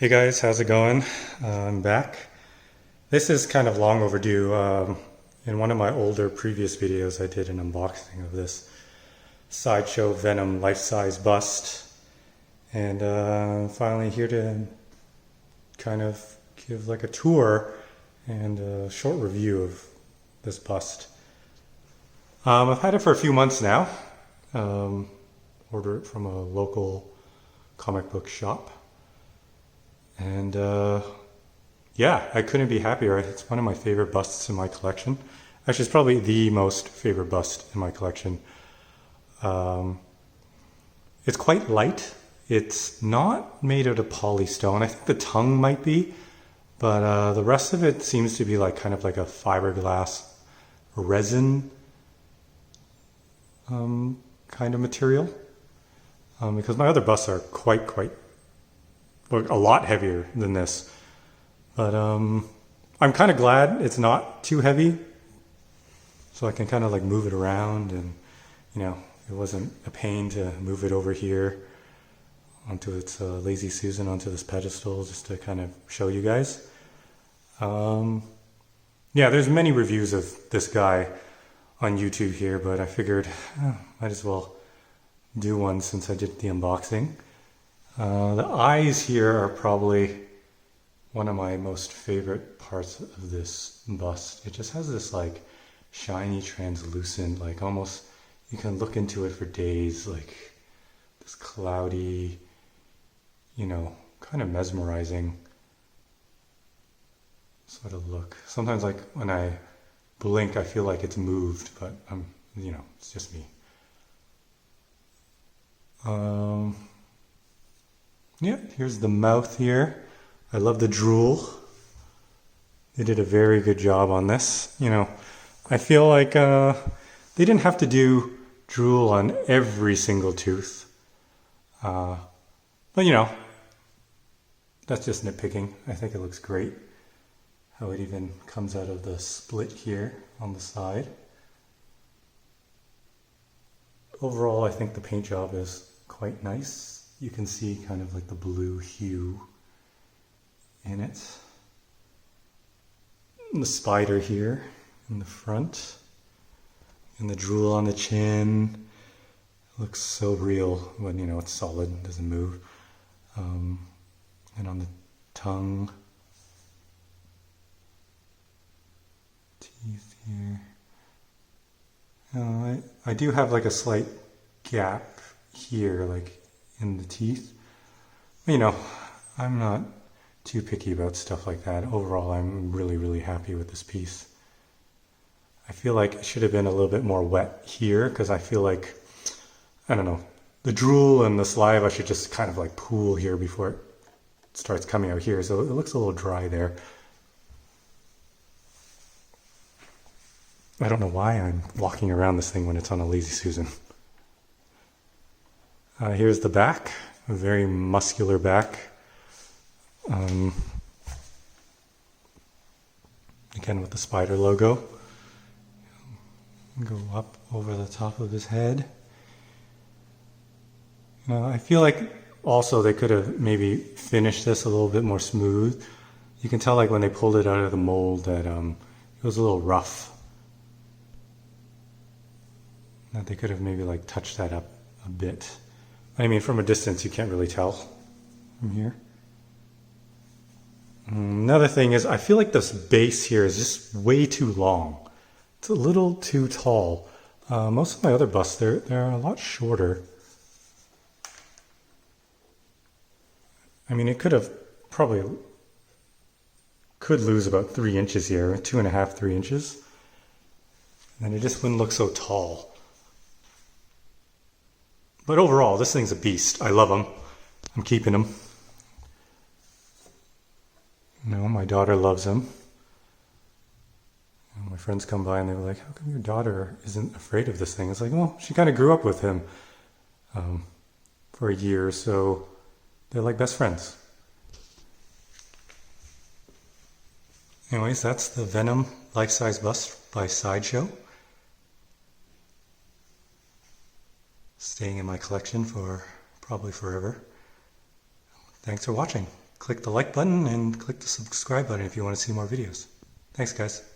Hey guys, how's it going? I'm back. This is kind of long overdue. In one of my older previous videos, I did an unboxing of this Sideshow Venom life-size bust. And finally here to kind of give like a tour and a short review of this bust. I've had it for a few months now. Ordered it from a local comic book shop. And yeah, I couldn't be happier. It's one of my favorite busts in my collection. Actually, it's probably the most favorite bust in my collection. It's quite light. It's not made out of polystone. I think the tongue might be, but the rest of it seems to be like kind of like a fiberglass resin kind of material. Because my other busts are quite a lot heavier than this, but I'm kind of glad it's not too heavy, so I can kind of like move it around, and it wasn't a pain to move it over here onto its Lazy Susan onto this pedestal just to kind of show you guys. Yeah, there's many reviews of this guy on YouTube here, but I figured might as well do one since I did the unboxing. The eyes here are probably one of my most favorite parts of this bust. It just has this like shiny, translucent, like almost you can look into it for days, like this cloudy, kind of mesmerizing sort of look. Sometimes like when I blink, I feel like it's moved, but it's just me. Yeah, here's the mouth here. I love the drool. They did a very good job on this. I feel like they didn't have to do drool on every single tooth. But that's just nitpicking. I think it looks great how it even comes out of the split here on the side. Overall, I think the paint job is quite nice. You can see kind of like the blue hue in it. And the spider here in the front. And the drool on the chin. It looks so real when, it's solid, doesn't move. And on the tongue. Teeth here. I do have like a slight gap here, like in the teeth. I'm not too picky about stuff like that. Overall, I'm really happy with this piece. I feel like it should have been a little bit more wet here because I feel like, I don't know, the drool and the saliva should just kind of like pool here before it starts coming out here. So it looks a little dry there. I don't know why I'm walking around this thing when it's on a Lazy Susan. Here's the back, a very muscular back. Again with the spider logo. Go up over the top of his head. I feel like also they could have maybe finished this a little bit more smooth. You can tell like when they pulled it out of the mold that it was a little rough. That they could have maybe like touched that up a bit. I mean, from a distance, you can't really tell from here. Another thing is, I feel like this base here is just way too long. It's a little too tall. Most of my other busts, they're a lot shorter. I mean, it could lose about 3 inches here, 2.5, 3 inches. And it just wouldn't look so tall. But overall, this thing's a beast. I love him. I'm keeping him. My daughter loves him. My friends come by and they were like, how come your daughter isn't afraid of this thing? It's like, well, she kind of grew up with him for a year, so they're like best friends. Anyways, that's the Venom life-size bust by Sideshow. Staying in my collection for probably forever. Thanks for watching. click the like button and click the subscribe button if you want to see more videos. Thanks, guys.